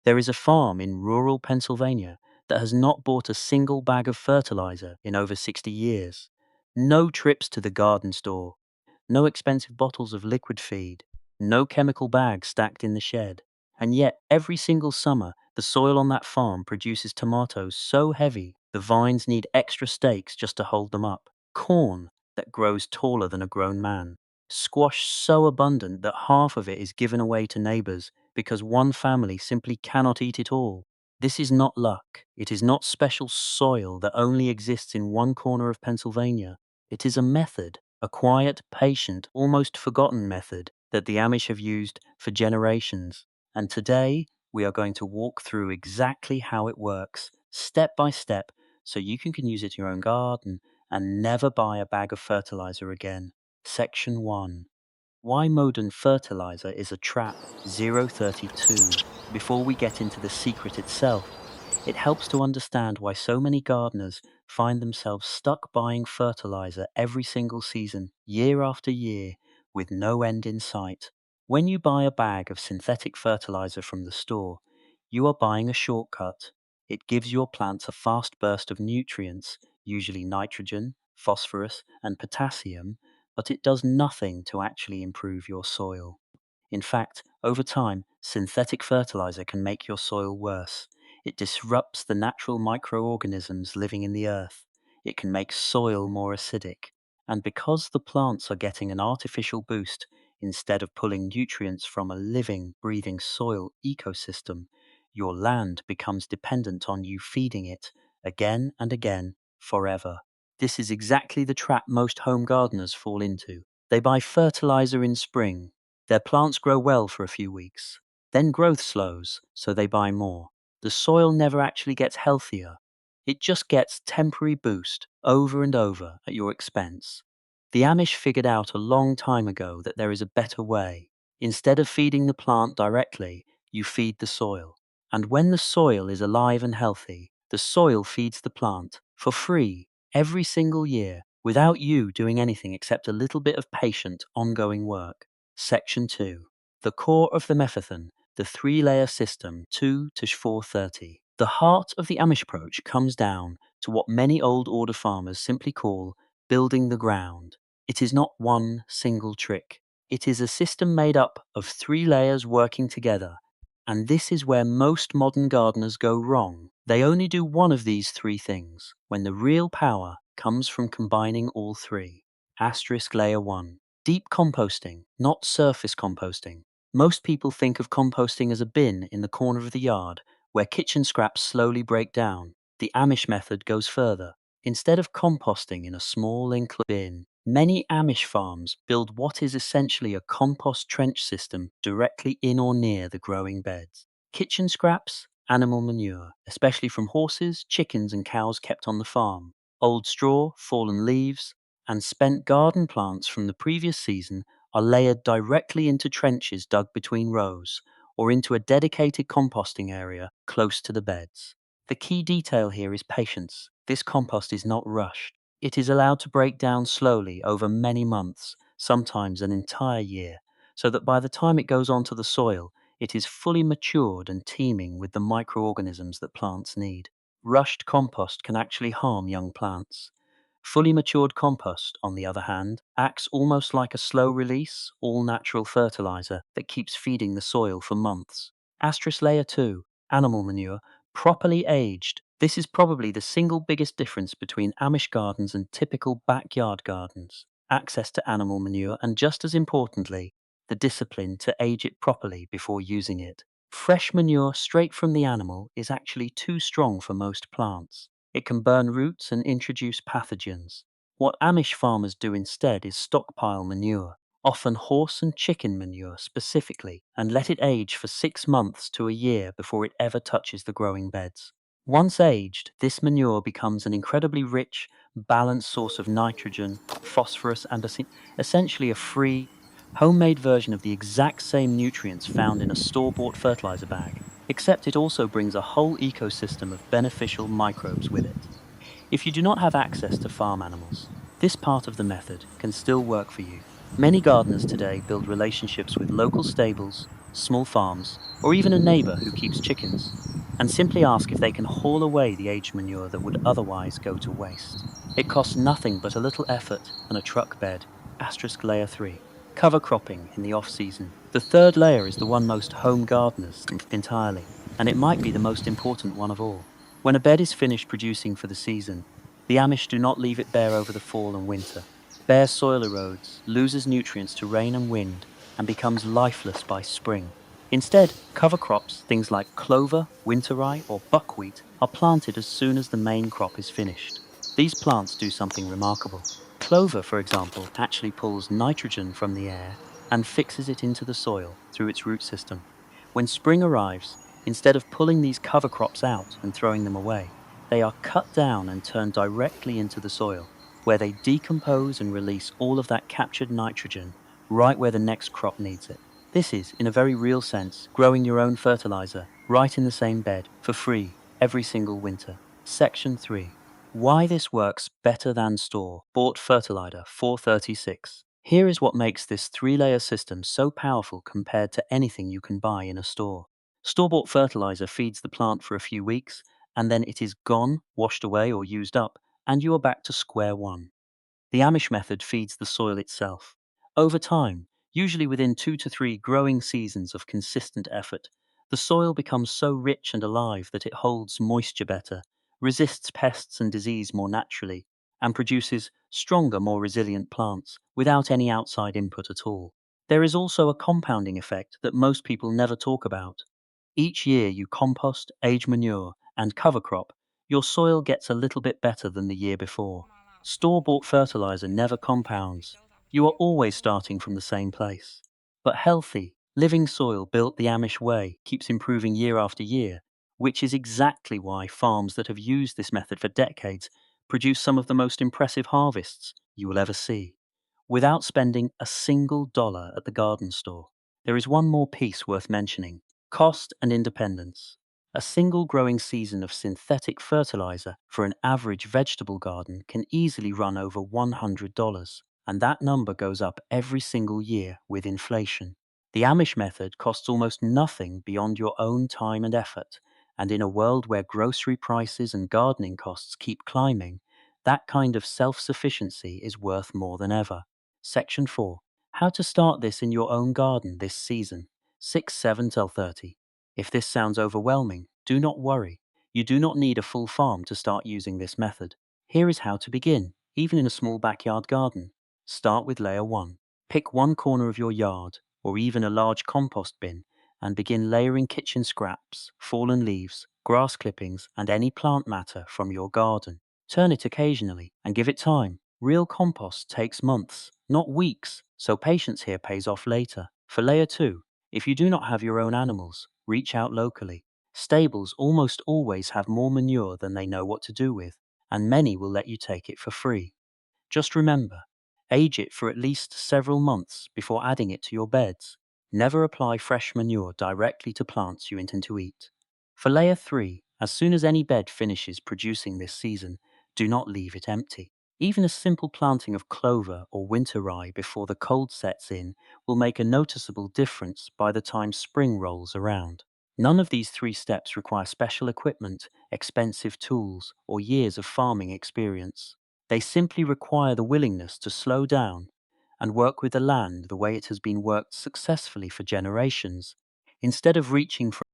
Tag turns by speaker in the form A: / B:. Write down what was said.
A: There is a farm in rural Pennsylvania that has not bought a single bag of fertilizer in over 60 years. No trips to the garden store, no expensive bottles of liquid feed, no chemical bags stacked in the shed. And yet, every single summer, the soil on that farm produces tomatoes so heavy the vines need extra stakes just to hold them up. Corn that grows taller than a grown man. Squash so abundant that half of it is given away to neighbors because one family simply cannot eat it all. This is not luck. It is not special soil that only exists in one corner of Pennsylvania. It is a method, a quiet, patient, almost forgotten method that the Amish have used for generations. And today, we are going to walk through exactly how it works, step by step, so you can use it in your own garden and never buy a bag of fertilizer again. Section 1. Why modern fertilizer is a trap. 032. Before we get into the secret itself, it helps to understand why so many gardeners find themselves stuck buying fertilizer every single season, year after year, with no end in sight. When you buy a bag of synthetic fertilizer from the store, you are buying a shortcut. It gives your plants a fast burst of nutrients, usually nitrogen, phosphorus, and potassium, but it does nothing to actually improve your soil. In fact, over time, synthetic fertilizer can make your soil worse. It disrupts the natural microorganisms living in the earth. It can make soil more acidic. And because the plants are getting an artificial boost instead of pulling nutrients from a living, breathing soil ecosystem, your land becomes dependent on you feeding it again and again, forever. This is exactly the trap most home gardeners fall into. They buy fertilizer in spring. Their plants grow well for a few weeks. Then growth slows, so they buy more. The soil never actually gets healthier. It just gets temporary boost over and over at your expense. The Amish figured out a long time ago that there is a better way. Instead of feeding the plant directly, you feed the soil. And when the soil is alive and healthy, the soil feeds the plant for free every single year without you doing anything except a little bit of patient, ongoing work. Section 2. The core of the Mephathon, the three-layer system, 2 to 430. The heart of the Amish approach comes down to what many old order farmers simply call building the ground. It is not one single trick. It is a system made up of 3 layers working together. And this is where most modern gardeners go wrong. They only do one of these 3 things, when the real power comes from combining all 3. Asterisk layer 1. Deep composting, not surface composting. Most people think of composting as a bin in the corner of the yard, where kitchen scraps slowly break down. The Amish method goes further. Instead of composting in a small enclosed bin, many Amish farms build what is essentially a compost trench system directly in or near the growing beds. Kitchen scraps, animal manure, especially from horses, chickens, and cows kept on the farm, old straw, fallen leaves, and spent garden plants from the previous season are layered directly into trenches dug between rows, or into a dedicated composting area close to the beds. The key detail here is patience. This compost is not rushed. It is allowed to break down slowly over many months, sometimes an entire year, so that by the time it goes onto the soil, it is fully matured and teeming with the microorganisms that plants need. Rushed compost can actually harm young plants. Fully matured compost, on the other hand, acts almost like a slow-release, all-natural fertilizer that keeps feeding the soil for months. Asterisk layer 2, animal manure, properly aged. This is probably the single biggest difference between Amish gardens and typical backyard gardens. Access to animal manure and, just as importantly, the discipline to age it properly before using it. Fresh manure straight from the animal is actually too strong for most plants. It can burn roots and introduce pathogens. What Amish farmers do instead is stockpile manure, often horse and chicken manure specifically, and let it age for 6 months to a year before it ever touches the growing beds. Once aged, this manure becomes an incredibly rich, balanced source of nitrogen, phosphorus, and essentially a free, homemade version of the exact same nutrients found in a store-bought fertilizer bag, except it also brings a whole ecosystem of beneficial microbes with it. If you do not have access to farm animals, this part of the method can still work for you. Many gardeners today build relationships with local stables, small farms, or even a neighbor who keeps chickens, and simply ask if they can haul away the aged manure that would otherwise go to waste. It costs nothing but a little effort and a truck bed. Asterisk layer 3. Cover cropping in the off-season. The third layer is the one most home gardeners skip entirely, and it might be the most important one of all. When a bed is finished producing for the season, the Amish do not leave it bare over the fall and winter. Bare soil erodes, loses nutrients to rain and wind, and becomes lifeless by spring. Instead, cover crops, things like clover, winter rye, or buckwheat, are planted as soon as the main crop is finished. These plants do something remarkable. Clover, for example, actually pulls nitrogen from the air and fixes it into the soil through its root system. When spring arrives, instead of pulling these cover crops out and throwing them away, they are cut down and turned directly into the soil, where they decompose and release all of that captured nitrogen right where the next crop needs it. This is, in a very real sense, growing your own fertilizer right in the same bed for free every single winter. Section 3. Why this works better than store-bought fertilizer 436. Here is what makes this three-layer system so powerful compared to anything you can buy in a store. Store-bought fertilizer feeds the plant for a few weeks, and then it is gone, washed away, or used up, and you are back to square one. The Amish method feeds the soil itself. Over time, usually within 2 to 3 growing seasons of consistent effort, the soil becomes so rich and alive that it holds moisture better, resists pests and disease more naturally, and produces stronger, more resilient plants without any outside input at all. There is also a compounding effect that most people never talk about. Each year you compost, age manure, and cover crop, your soil gets a little bit better than the year before. Store-bought fertilizer never compounds. You are always starting from the same place. But healthy, living soil built the Amish way keeps improving year after year, which is exactly why farms that have used this method for decades produce some of the most impressive harvests you will ever see, without spending a single dollar at the garden store. There is one more piece worth mentioning: cost and independence. A single growing season of synthetic fertilizer for an average vegetable garden can easily run over $100, and that number goes up every single year with inflation. The Amish method costs almost nothing beyond your own time and effort, and in a world where grocery prices and gardening costs keep climbing, that kind of self-sufficiency is worth more than ever. Section 4. How to start this in your own garden this season. 6-7 till 30. If this sounds overwhelming, do not worry. You do not need a full farm to start using this method. Here is how to begin, even in a small backyard garden. Start with layer 1. Pick one corner of your yard, or even a large compost bin, and begin layering kitchen scraps, fallen leaves, grass clippings, and any plant matter from your garden. Turn it occasionally and give it time. Real compost takes months, not weeks, so patience here pays off later. For layer 2, if you do not have your own animals, reach out locally. Stables almost always have more manure than they know what to do with, and many will let you take it for free. Just remember, age it for at least several months before adding it to your beds. Never apply fresh manure directly to plants you intend to eat. For layer 3, as soon as any bed finishes producing this season, do not leave it empty. Even a simple planting of clover or winter rye before the cold sets in will make a noticeable difference by the time spring rolls around. None of these 3 steps require special equipment, expensive tools, or years of farming experience. They simply require the willingness to slow down and work with the land the way it has been worked successfully for generations. Instead of reaching for